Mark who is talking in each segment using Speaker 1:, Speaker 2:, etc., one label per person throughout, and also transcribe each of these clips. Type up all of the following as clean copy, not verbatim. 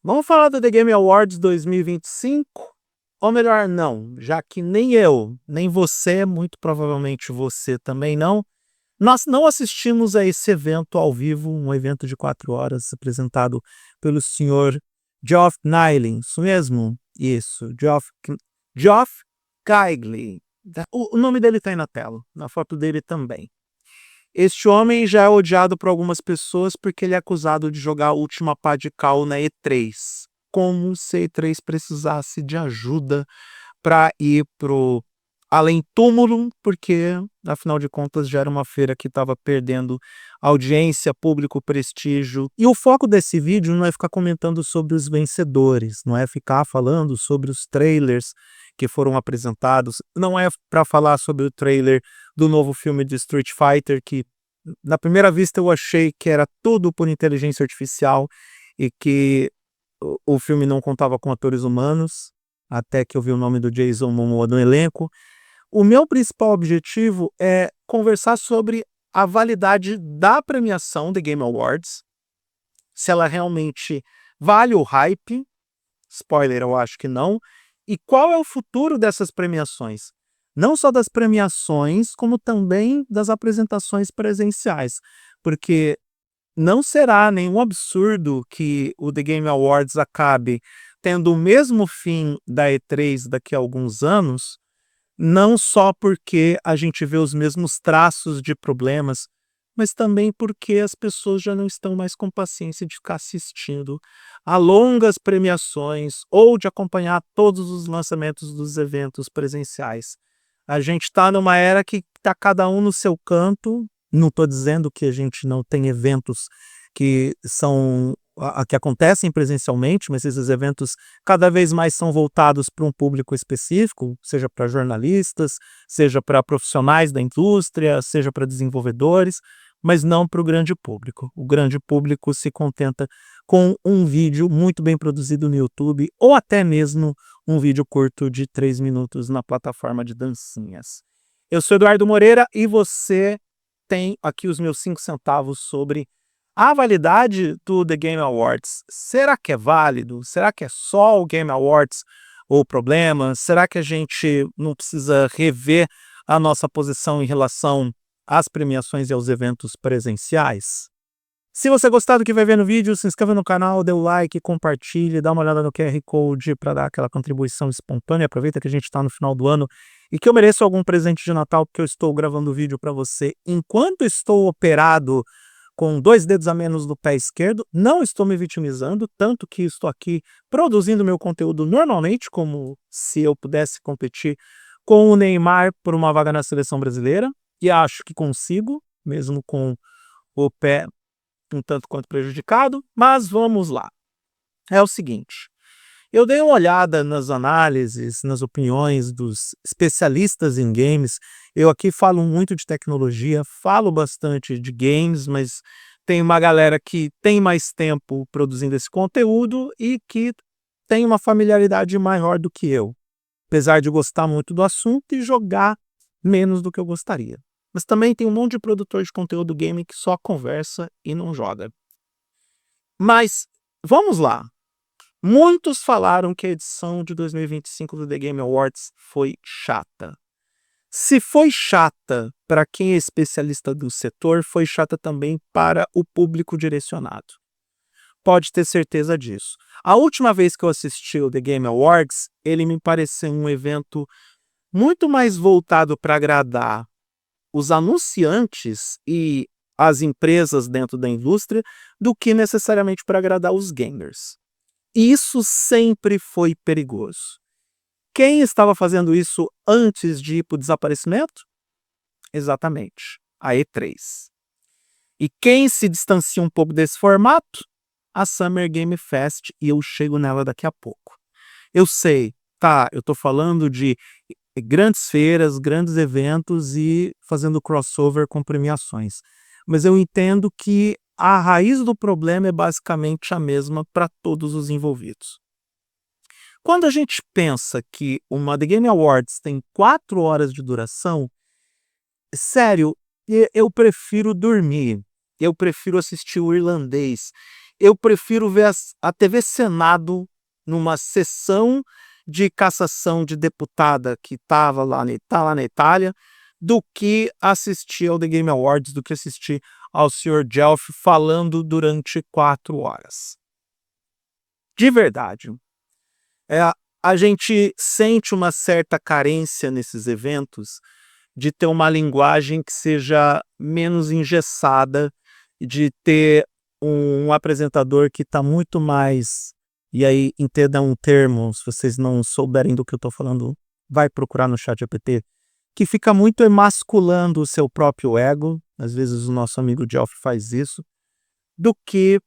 Speaker 1: Vamos falar do The Game Awards 2025? Ou melhor, não, já que nem eu, nem você, muito provavelmente você também não, nós não assistimos a esse evento ao vivo, um evento de 4 horas apresentado pelo senhor Geoff Keighley, isso mesmo? Isso, Geoff Keighley. O nome dele está aí na tela, na foto dele também. Este homem já é odiado por algumas pessoas porque ele é acusado de jogar a última pá de cal na E3. Como se a E3 precisasse de ajuda para ir pro além túmulo, porque afinal de contas já era uma feira que estava perdendo audiência, público, prestígio. E o foco desse vídeo não é ficar comentando sobre os vencedores, não é ficar falando sobre os trailers que foram apresentados, não é para falar sobre o trailer do novo filme de Street Fighter, que na primeira vista eu achei que era tudo por inteligência artificial e que o filme não contava com atores humanos, até que eu vi o nome do Jason Momoa no elenco. O meu principal objetivo é conversar sobre a validade da premiação The Game Awards, se ela realmente vale o hype, spoiler, eu acho que não, e qual é o futuro dessas premiações. Não só das premiações, como também das apresentações presenciais, porque não será nenhum absurdo que o The Game Awards acabe tendo o mesmo fim da E3 daqui a alguns anos, não só porque a gente vê os mesmos traços de problemas, mas também porque as pessoas já não estão mais com paciência de ficar assistindo a longas premiações ou de acompanhar todos os lançamentos dos eventos presenciais. A gente está numa era que está cada um no seu canto. Não estou dizendo que a gente não tem eventos que são que acontecem presencialmente, mas esses eventos cada vez mais são voltados para um público específico, seja para jornalistas, seja para profissionais da indústria, seja para desenvolvedores, mas não para o grande público. O grande público se contenta com um vídeo muito bem produzido no YouTube ou até mesmo um vídeo curto de 3 minutos na plataforma de dancinhas. Eu sou Eduardo Moreira e você tem aqui os meus 5 centavos sobre a validade do The Game Awards. Será que é válido? Será que é só o Game Awards o problema? Será que a gente não precisa rever a nossa posição em relação às premiações e aos eventos presenciais? Se você gostar do que vai ver no vídeo, se inscreva no canal, dê o like, compartilhe, dá uma olhada no QR Code para dar aquela contribuição espontânea. Aproveita que a gente está no final do ano e que eu mereço algum presente de Natal, porque eu estou gravando o vídeo para você enquanto estou operado com 2 dedos a menos no pé esquerdo. Não estou me vitimizando, tanto que estou aqui produzindo meu conteúdo normalmente, como se eu pudesse competir com o Neymar por uma vaga na seleção brasileira, e acho que consigo, mesmo com o pé um tanto quanto prejudicado, mas vamos lá. É o seguinte, eu dei uma olhada nas análises, nas opiniões dos especialistas em games. Eu aqui falo muito de tecnologia, falo bastante de games, mas tem uma galera que tem mais tempo produzindo esse conteúdo e que tem uma familiaridade maior do que eu, apesar de gostar muito do assunto e jogar menos do que eu gostaria. Mas também tem um monte de produtor de conteúdo game que só conversa e não joga. Mas vamos lá. Muitos falaram que a edição de 2025 do The Game Awards foi chata. Se foi chata para quem é especialista do setor, foi chata também para o público direcionado. Pode ter certeza disso. A última vez que eu assisti o The Game Awards, ele me pareceu um evento muito mais voltado para agradar os anunciantes e as empresas dentro da indústria do que necessariamente para agradar os gamers. Isso sempre foi perigoso. Quem estava fazendo isso antes de ir para o desaparecimento? Exatamente, a E3. E quem se distancia um pouco desse formato? A Summer Game Fest, e eu chego nela daqui a pouco. Eu sei, tá, eu estou falando de grandes feiras, grandes eventos e fazendo crossover com premiações. Mas eu entendo que a raiz do problema é basicamente a mesma para todos os envolvidos. Quando a gente pensa que uma The Game Awards tem 4 horas de duração, sério, eu prefiro dormir, eu prefiro assistir o irlandês, eu prefiro ver a TV Senado numa sessão de cassação de deputada que tá lá na Itália, do que assistir ao The Game Awards, do que assistir ao Sr. Jelf falando durante 4 horas. De verdade. A gente sente uma certa carência nesses eventos de ter uma linguagem que seja menos engessada, de ter um apresentador que está muito mais, e aí entendam um termo, se vocês não souberem do que eu estou falando, vai procurar no ChatGPT, que fica muito emasculando o seu próprio ego, às vezes o nosso amigo Geoff faz isso, do que,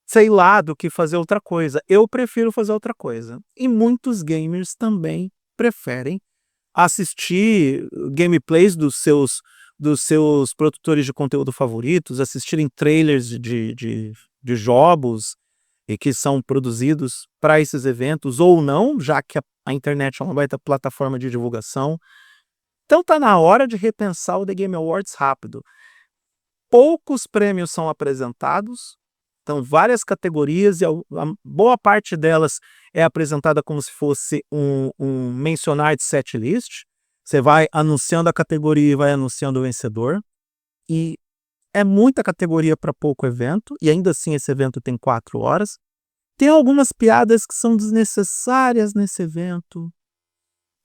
Speaker 1: sei lá, do que fazer outra coisa. Eu prefiro fazer outra coisa. E muitos gamers também preferem assistir gameplays dos seus produtores de conteúdo favoritos, assistirem trailers de jogos e que são produzidos para esses eventos, ou não, já que a internet é uma baita plataforma de divulgação. Então tá na hora de repensar o The Game Awards rápido. Poucos prêmios são apresentados, então várias categorias, e a boa parte delas é apresentada como se fosse um mencionar de setlist. Você vai anunciando a categoria e vai anunciando o vencedor. E é muita categoria para pouco evento, e ainda assim esse evento tem 4 horas. Tem algumas piadas que são desnecessárias nesse evento.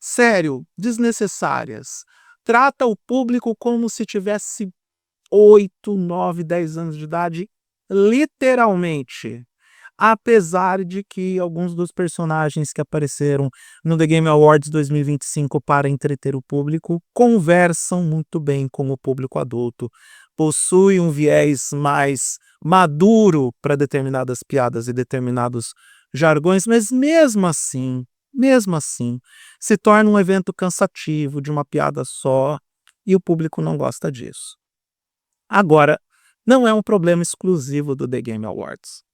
Speaker 1: Sério, desnecessárias. Trata o público como se tivesse 8, 9, 10 anos de idade, literalmente. Apesar de que alguns dos personagens que apareceram no The Game Awards 2025 para entreter o público conversam muito bem com o público adulto, possuem um viés mais maduro para determinadas piadas e determinados jargões, mas mesmo assim, se torna um evento cansativo de uma piada só e o público não gosta disso. Agora, não é um problema exclusivo do The Game Awards.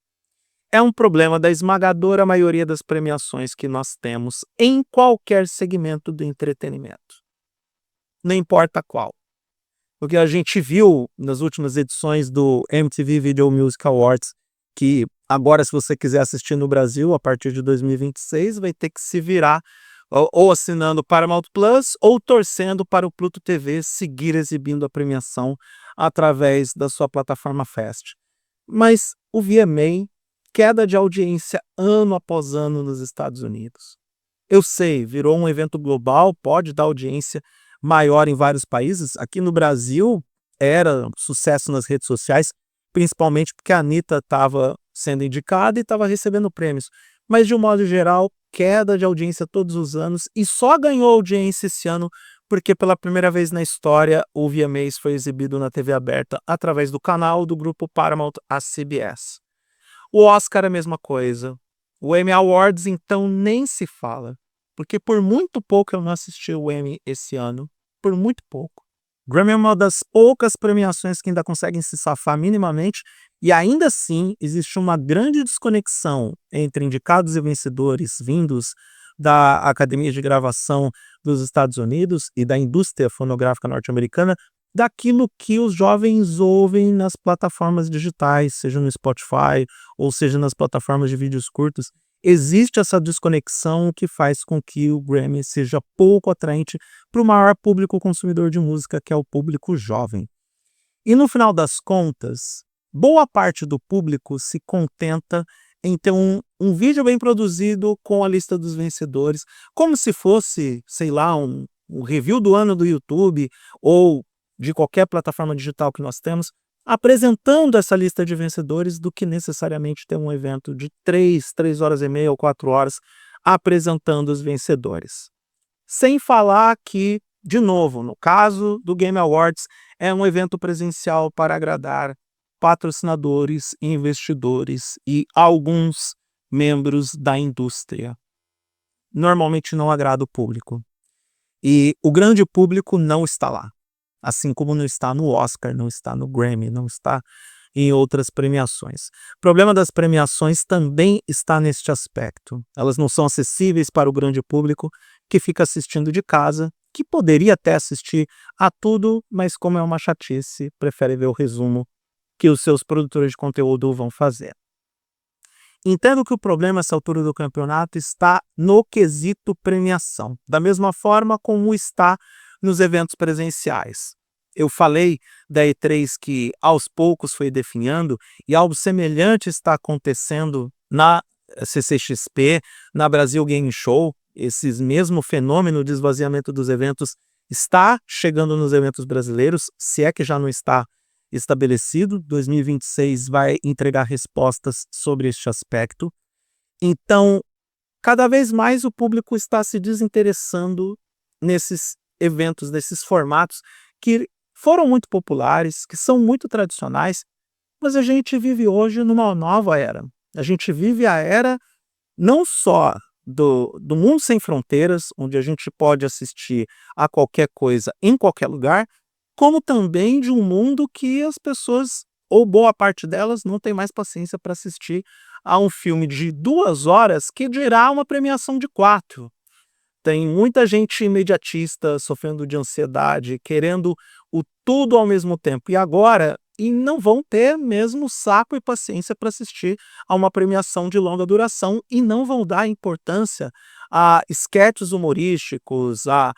Speaker 1: É um problema da esmagadora maioria das premiações que nós temos em qualquer segmento do entretenimento. Não importa qual. Porque a gente viu nas últimas edições do MTV Video Music Awards que agora, se você quiser assistir no Brasil, a partir de 2026, vai ter que se virar ou assinando Paramount Plus ou torcendo para o Pluto TV seguir exibindo a premiação através da sua plataforma Fast. Mas o VMA, queda de audiência ano após ano nos Estados Unidos. Eu sei, virou um evento global, pode dar audiência maior em vários países. Aqui no Brasil era sucesso nas redes sociais, principalmente porque a Anitta estava sendo indicada e estava recebendo prêmios. Mas, de um modo geral, queda de audiência todos os anos, e só ganhou audiência esse ano porque pela primeira vez na história o VMAs foi exibido na TV aberta através do canal do grupo Paramount, a CBS. O Oscar é a mesma coisa. O Emmy Awards, então, nem se fala. Porque por muito pouco eu não assisti o Emmy esse ano. Por muito pouco. Grammy é uma das poucas premiações que ainda conseguem se safar minimamente. E ainda assim, existe uma grande desconexão entre indicados e vencedores vindos da Academia de Gravação dos Estados Unidos e da indústria fonográfica norte-americana, daquilo que os jovens ouvem nas plataformas digitais, seja no Spotify ou seja nas plataformas de vídeos curtos. Existe essa desconexão que faz com que o Grammy seja pouco atraente para o maior público consumidor de música, que é o público jovem. E no final das contas, boa parte do público se contenta em ter um vídeo bem produzido com a lista dos vencedores, como se fosse, sei lá, um review do ano do YouTube ou de qualquer plataforma digital que nós temos, apresentando essa lista de vencedores, do que necessariamente ter um evento de 3 horas e meia ou 4 horas apresentando os vencedores. Sem falar que, de novo, no caso do Game Awards, é um evento presencial para agradar patrocinadores, investidores e alguns membros da indústria. Normalmente não agrada o público. E o grande público não está lá. Assim como não está no Oscar, não está no Grammy, não está em outras premiações. O problema das premiações também está neste aspecto. Elas não são acessíveis para o grande público que fica assistindo de casa, que poderia até assistir a tudo, mas como é uma chatice, prefere ver o resumo que os seus produtores de conteúdo vão fazer. Entendo que o problema nessa altura do campeonato está no quesito premiação, da mesma forma como está nos eventos presenciais. Eu falei da E3 que aos poucos foi definhando e algo semelhante está acontecendo na CCXP, na Brasil Game Show. Esse mesmo fenômeno de esvaziamento dos eventos está chegando nos eventos brasileiros, se é que já não está estabelecido. 2026 vai entregar respostas sobre este aspecto. Então, cada vez mais o público está se desinteressando nesses eventos, nesses formatos que foram muito populares, que são muito tradicionais, mas a gente vive hoje numa nova era. A gente vive a era não só do mundo sem fronteiras, onde a gente pode assistir a qualquer coisa em qualquer lugar, como também de um mundo que as pessoas, ou boa parte delas, não tem mais paciência para assistir a um filme de 2 horas, que dirá uma premiação de 4. Tem muita gente imediatista, sofrendo de ansiedade, querendo o tudo ao mesmo tempo. E não vão ter mesmo saco e paciência para assistir a uma premiação de longa duração e não vão dar importância a esquetes humorísticos, a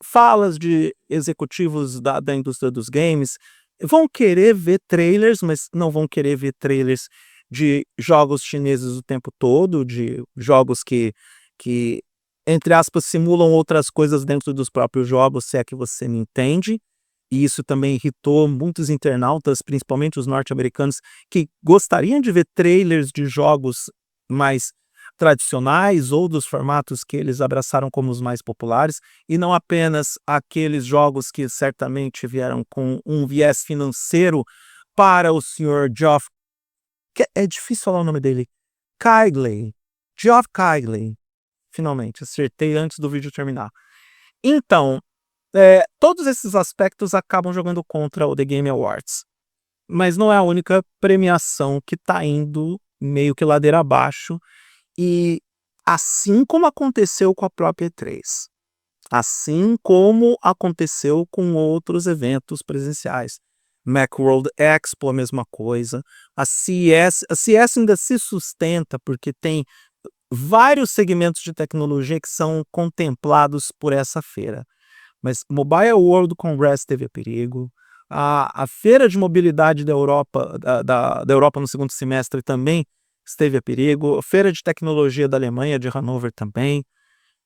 Speaker 1: falas de executivos da indústria dos games. Vão querer ver trailers, mas não vão querer ver trailers de jogos chineses o tempo todo, de jogos que entre aspas, simulam outras coisas dentro dos próprios jogos, se é que você me entende. E isso também irritou muitos internautas, principalmente os norte-americanos, que gostariam de ver trailers de jogos mais tradicionais ou dos formatos que eles abraçaram como os mais populares, e não apenas aqueles jogos que certamente vieram com um viés financeiro para o senhor Geoff, que é difícil falar o nome dele, Keighley, Geoff Keighley. Finalmente, acertei antes do vídeo terminar. Então, todos esses aspectos acabam jogando contra o The Game Awards. Mas não é a única premiação que está indo meio que ladeira abaixo. E assim como aconteceu com a própria E3, assim como aconteceu com outros eventos presenciais, Macworld Expo, a mesma coisa. A CES ainda se sustenta porque tem vários segmentos de tecnologia que são contemplados por essa feira. Mas Mobile World Congress teve a perigo, a Feira de Mobilidade da Europa, da Europa no segundo semestre também esteve a perigo, a Feira de Tecnologia da Alemanha, de Hannover também.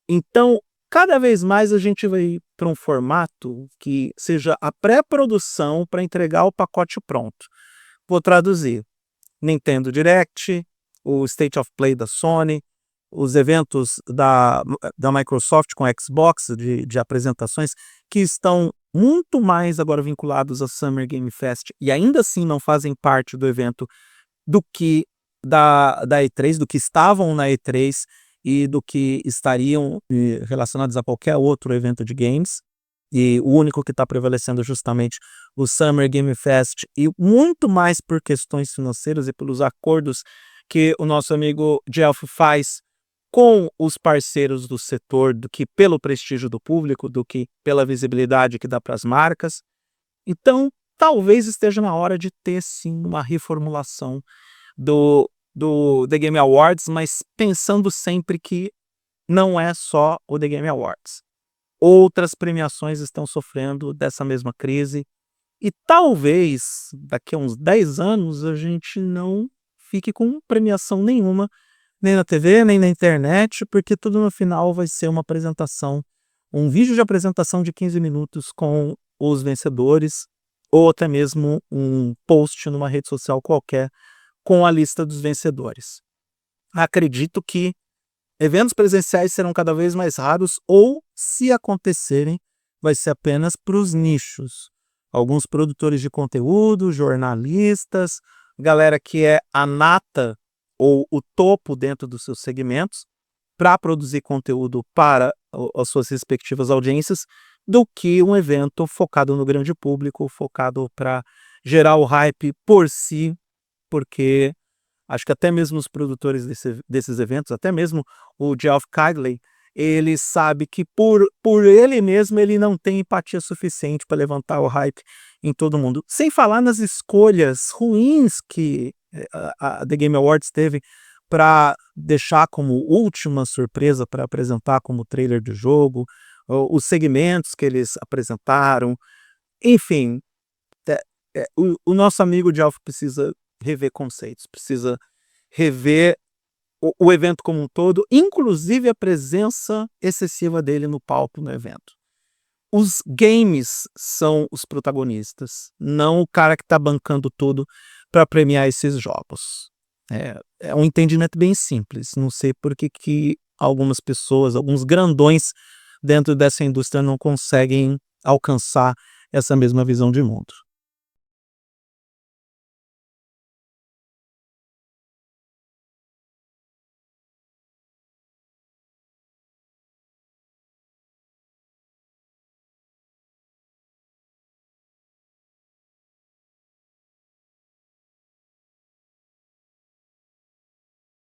Speaker 1: Então, cada vez mais a gente vai para um formato que seja a pré-produção para entregar o pacote pronto. Vou traduzir. Nintendo Direct, o State of Play da Sony, os eventos da Microsoft com Xbox, de apresentações, que estão muito mais agora vinculados a Summer Game Fest e ainda assim não fazem parte do evento do que da E3, do que estavam na E3 e do que estariam relacionados a qualquer outro evento de games. E o único que está prevalecendo é justamente o Summer Game Fest, e muito mais por questões financeiras e pelos acordos que o nosso amigo Geoff faz com os parceiros do setor, do que pelo prestígio do público, do que pela visibilidade que dá para as marcas. Então, talvez esteja na hora de ter, sim, uma reformulação do The Game Awards, mas pensando sempre que não é só o The Game Awards. Outras premiações estão sofrendo dessa mesma crise e talvez daqui a uns 10 anos a gente não fique com premiação nenhuma, nem na TV, nem na internet, porque tudo no final vai ser uma apresentação, um vídeo de apresentação de 15 minutos com os vencedores, ou até mesmo um post numa rede social qualquer com a lista dos vencedores. Acredito que eventos presenciais serão cada vez mais raros, ou, se acontecerem, vai ser apenas para os nichos. Alguns produtores de conteúdo, jornalistas, galera que é a nata ou o topo dentro dos seus segmentos, para produzir conteúdo para as suas respectivas audiências, do que um evento focado no grande público, focado para gerar o hype por si, porque acho que até mesmo os produtores desses eventos, até mesmo o Geoff Keighley, ele sabe que por ele mesmo ele não tem empatia suficiente para levantar o hype em todo mundo. Sem falar nas escolhas ruins que a The Game Awards teve para deixar como última surpresa, para apresentar como trailer do jogo, os segmentos que eles apresentaram, enfim, o nosso amigo de Alpha precisa rever conceitos, precisa rever o evento como um todo, inclusive a presença excessiva dele no palco no evento. Os games são os protagonistas, não o cara que está bancando tudo para premiar esses jogos. É um entendimento bem simples. Não sei por que algumas pessoas, alguns grandões dentro dessa indústria não conseguem alcançar essa mesma visão de mundo.